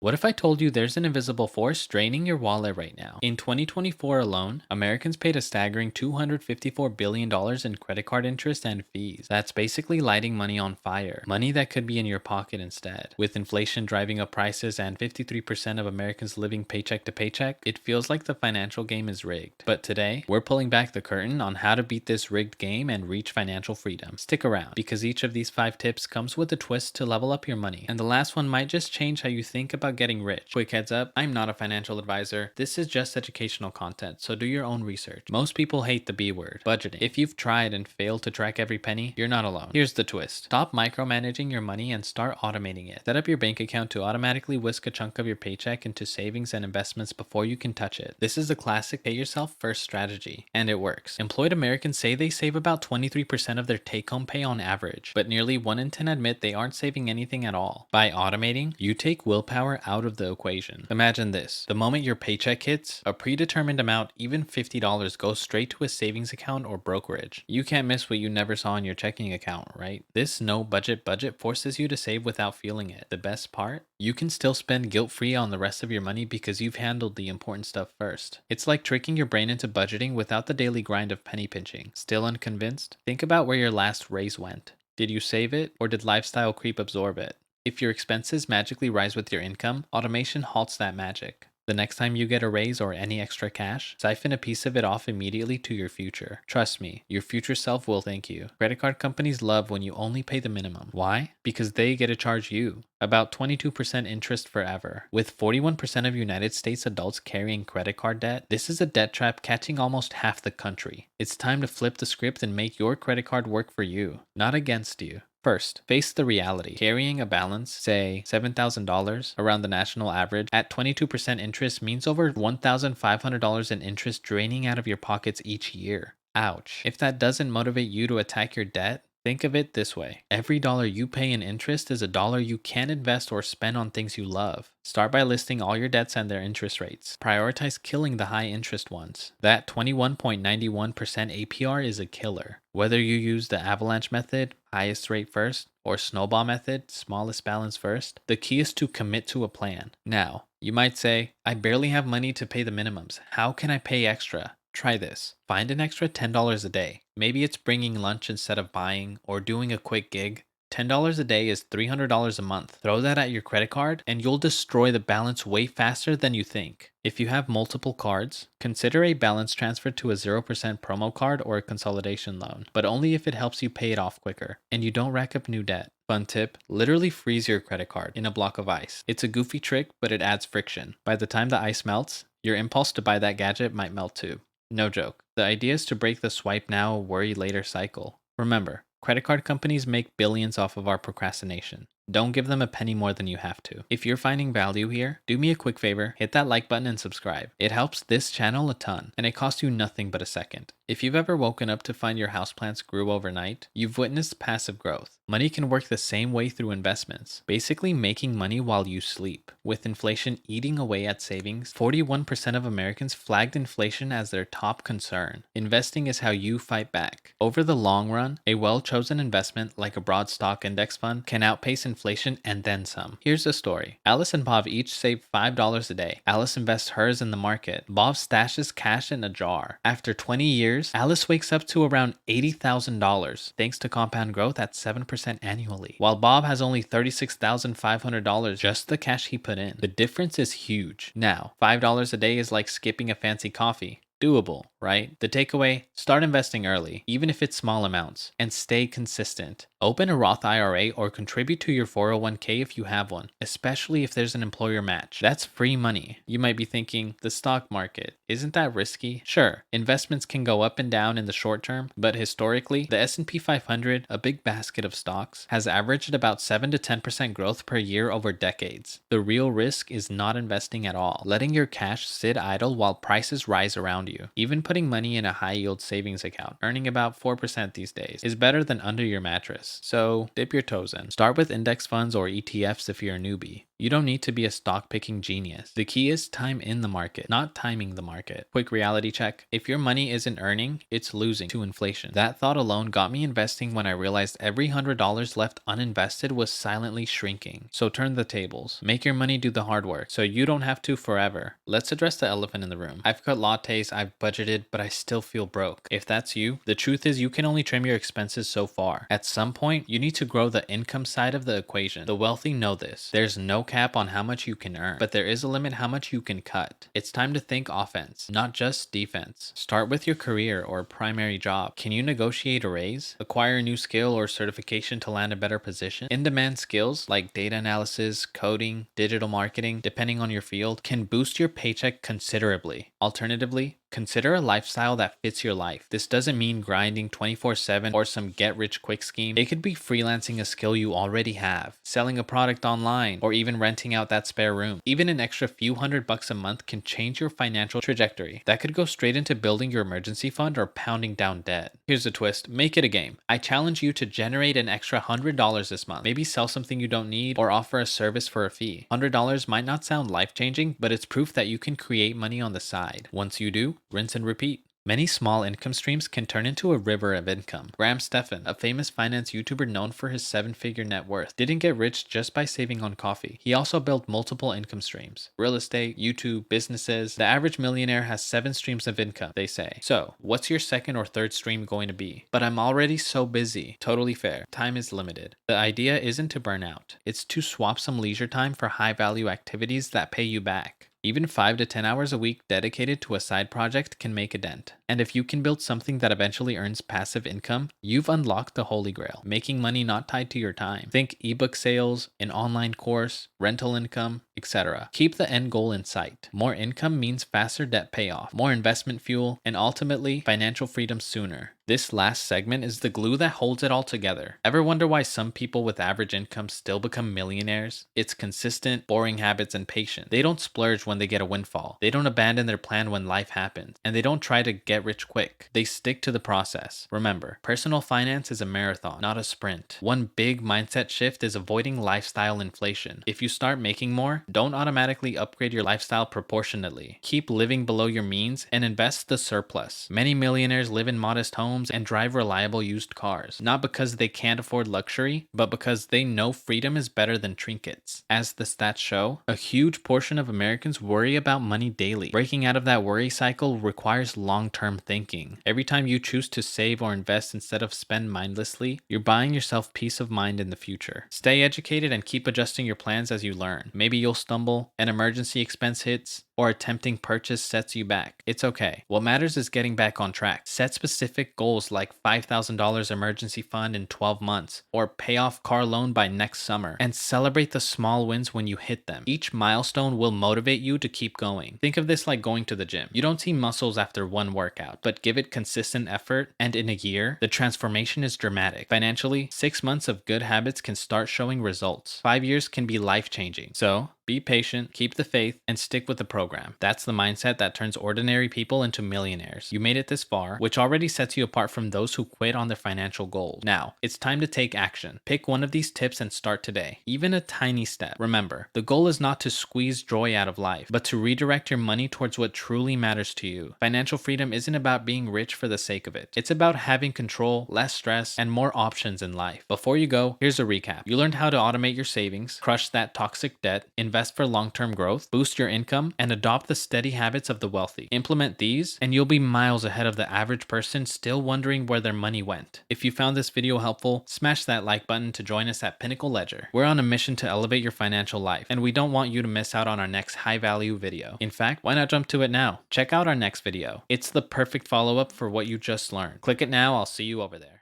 What if I told you there's an invisible force draining your wallet right now? In 2024 alone, Americans paid a staggering $254 billion in credit card interest and fees. That's basically lighting money on fire, money that could be in your pocket instead. With inflation driving up prices and 53% of Americans living paycheck to paycheck, it feels like the financial game is rigged. But today, we're pulling back the curtain on how to beat this rigged game and reach financial freedom. Stick around, because each of these 5 tips comes with a twist to level up your money, and the last one might just change how you think about getting rich. Quick heads up, I'm not a financial advisor. This is just educational content, so do your own research. Most people hate the B word, budgeting. If you've tried and failed to track every penny, you're not alone. Here's the twist. Stop micromanaging your money and start automating it. Set up your bank account to automatically whisk a chunk of your paycheck into savings and investments before you can touch it. This is the classic pay yourself first strategy, and it works. Employed Americans say they save about 23% of their take-home pay on average, but nearly 1 in 10 admit they aren't saving anything at all. By automating, you take willpower out of the equation. Imagine this. The moment your paycheck hits, a predetermined amount, even $50, goes straight to a savings account or brokerage. You can't miss what you never saw in your checking account, right? This no budget forces you to save without feeling it. The best part? You can still spend guilt-free on the rest of your money because you've handled the important stuff first. It's like tricking your brain into budgeting without the daily grind of penny pinching. Still unconvinced? Think about where your last raise went. Did you save it, or did lifestyle creep absorb it? If your expenses magically rise with your income, automation halts that magic. The next time you get a raise or any extra cash, siphon a piece of it off immediately to your future. Trust me, your future self will thank you. Credit card companies love when you only pay the minimum. Why? Because they get to charge you about 22% interest forever. With 41% of United States adults carrying credit card debt, this is a debt trap catching almost half the country. It's time to flip the script and make your credit card work for you, not against you. First, face the reality. Carrying a balance, say $7,000, around the national average, at 22% interest means over $1,500 in interest draining out of your pockets each year. Ouch. If that doesn't motivate you to attack your debt, think of it this way. Every dollar you pay in interest is a dollar you can invest or spend on things you love. Start by listing all your debts and their interest rates. Prioritize killing the high interest ones. That 21.91% APR is a killer. Whether you use the avalanche method, highest rate first, or snowball method, smallest balance first, the key is to commit to a plan. Now, you might say, I barely have money to pay the minimums. How can I pay extra? Try this. Find an extra $10 a day. Maybe it's bringing lunch instead of buying, or doing a quick gig. $10 a day is $300 a month. Throw that at your credit card and you'll destroy the balance way faster than you think. If you have multiple cards, consider a balance transfer to a 0% promo card or a consolidation loan, but only if it helps you pay it off quicker and you don't rack up new debt. Fun tip, literally freeze your credit card in a block of ice. It's a goofy trick, but it adds friction. By the time the ice melts, your impulse to buy that gadget might melt too. No joke. The idea is to break the swipe now, worry later cycle. Remember, credit card companies make billions off of our procrastination. Don't give them a penny more than you have to. If you're finding value here, do me a quick favor, hit that like button and subscribe. It helps this channel a ton, and it costs you nothing but a second. If you've ever woken up to find your houseplants grew overnight, you've witnessed passive growth. Money can work the same way through investments, basically making money while you sleep. With inflation eating away at savings, 41% of Americans flagged inflation as their top concern. Investing is how you fight back. Over the long run, a well-chosen investment like a broad stock index fund can outpace inflation and then some. Here's the story. Alice and Bob each save $5 a day. Alice invests hers in the market. Bob stashes cash in a jar. After 20 years, Alice wakes up to around $80,000 thanks to compound growth at 7% annually, while Bob has only $36,500 just the cash he put in. The difference is huge. Now, $5 a day is like skipping a fancy coffee. Doable, right? The takeaway, start investing early, even if it's small amounts, and stay consistent. Open a Roth IRA or contribute to your 401k if you have one, especially if there's an employer match. That's free money. You might be thinking, the stock market, isn't that risky? Sure, investments can go up and down in the short term, but historically, the S&P 500, a big basket of stocks, has averaged about 7 to 10% growth per year over decades. The real risk is not investing at all, letting your cash sit idle while prices rise around you. Even putting money in a high-yield savings account, earning about 4% these days, is better than under your mattress. So dip your toes in. Start with index funds or ETFs if you're a newbie. You don't need to be a stock picking genius. The key is time in the market, not timing the market. Quick reality check. If your money isn't earning, it's losing to inflation. That thought alone got me investing when I realized every $100 left uninvested was silently shrinking. So turn the tables. Make your money do the hard work so you don't have to forever. Let's address the elephant in the room. I've cut lattes, I've budgeted, but I still feel broke. If that's you, the truth is you can only trim your expenses so far. At some point, you need to grow the income side of the equation. The wealthy know this. There's no cap on how much you can earn, but there is a limit how much you can cut. It's time to think offense, not just defense. Start with your career or primary job. Can you negotiate a raise? Acquire a new skill or certification to land a better position? In-demand skills like data analysis, coding, digital marketing, depending on your field, can boost your paycheck considerably. Alternatively, consider a lifestyle that fits your life. This doesn't mean grinding 24/7 or some get-rich-quick scheme. It could be freelancing a skill you already have, selling a product online, or even renting out that spare room. Even an extra few $100 a month can change your financial trajectory. That could go straight into building your emergency fund or pounding down debt. Here's a twist. Make it a game. I challenge you to generate an extra $100 this month. Maybe sell something you don't need or offer a service for a fee. $100 might not sound life-changing, but it's proof that you can create money on the side. Once you do, rinse and repeat. Many small income streams can turn into a river of income. Graham Stephan, a famous finance YouTuber known for his 7-figure net worth, didn't get rich just by saving on coffee. He also built multiple income streams. Real estate, YouTube, businesses. The average millionaire has 7 streams of income, they say. So, what's your second or third stream going to be? But I'm already so busy. Totally fair. Time is limited. The idea isn't to burn out. It's to swap some leisure time for high-value activities that pay you back. Even 5 to 10 hours a week dedicated to a side project can make a dent. And if you can build something that eventually earns passive income, you've unlocked the holy grail, making money not tied to your time. Think ebook sales, an online course, rental income, etc. Keep the end goal in sight. More income means faster debt payoff, more investment fuel, and ultimately financial freedom sooner. This last segment is the glue that holds it all together. Ever wonder why some people with average incomes still become millionaires? It's consistent, boring habits and patience. They don't splurge when they get a windfall. They don't abandon their plan when life happens. And they don't try to get rich quick. They stick to the process. Remember, personal finance is a marathon, not a sprint. One big mindset shift is avoiding lifestyle inflation. If you start making more, don't automatically upgrade your lifestyle proportionately. Keep living below your means and invest the surplus. Many millionaires live in modest homes and drive reliable used cars, not because they can't afford luxury, but because they know freedom is better than trinkets. As the stats show, a huge portion of Americans worry about money daily. Breaking out of that worry cycle requires long-term thinking. Every time you choose to save or invest instead of spend mindlessly, you're buying yourself peace of mind in the future. Stay educated and keep adjusting your plans as you learn. Maybe you'll stumble, an emergency expense hits, or a tempting purchase sets you back. It's okay. What matters is getting back on track. Set specific goals like $5,000 emergency fund in 12 months, or pay off car loan by next summer, and celebrate the small wins when you hit them. Each milestone will motivate you to keep going. Think of this like going to the gym. You don't see muscles after one workout, but give it consistent effort, and in a year, the transformation is dramatic. Financially, 6 months of good habits can start showing results. 5 years can be life-changing. So, be patient, keep the faith, and stick with the program. That's the mindset that turns ordinary people into millionaires. You made it this far, which already sets you apart from those who quit on their financial goals. Now, it's time to take action. Pick one of these tips and start today. Even a tiny step. Remember, the goal is not to squeeze joy out of life, but to redirect your money towards what truly matters to you. Financial freedom isn't about being rich for the sake of it. It's about having control, less stress, and more options in life. Before you go, here's a recap. You learned how to automate your savings, crush that toxic debt, invest for long-term growth, boost your income, and adopt the steady habits of the wealthy. Implement these, and you'll be miles ahead of the average person still wondering where their money went. If you found this video helpful, smash that like button to join us at Pinnacle Ledger. We're on a mission to elevate your financial life, and we don't want you to miss out on our next high-value video. In fact, why not jump to it now? Check out our next video. It's the perfect follow-up for what you just learned. Click it now. I'll see you over there.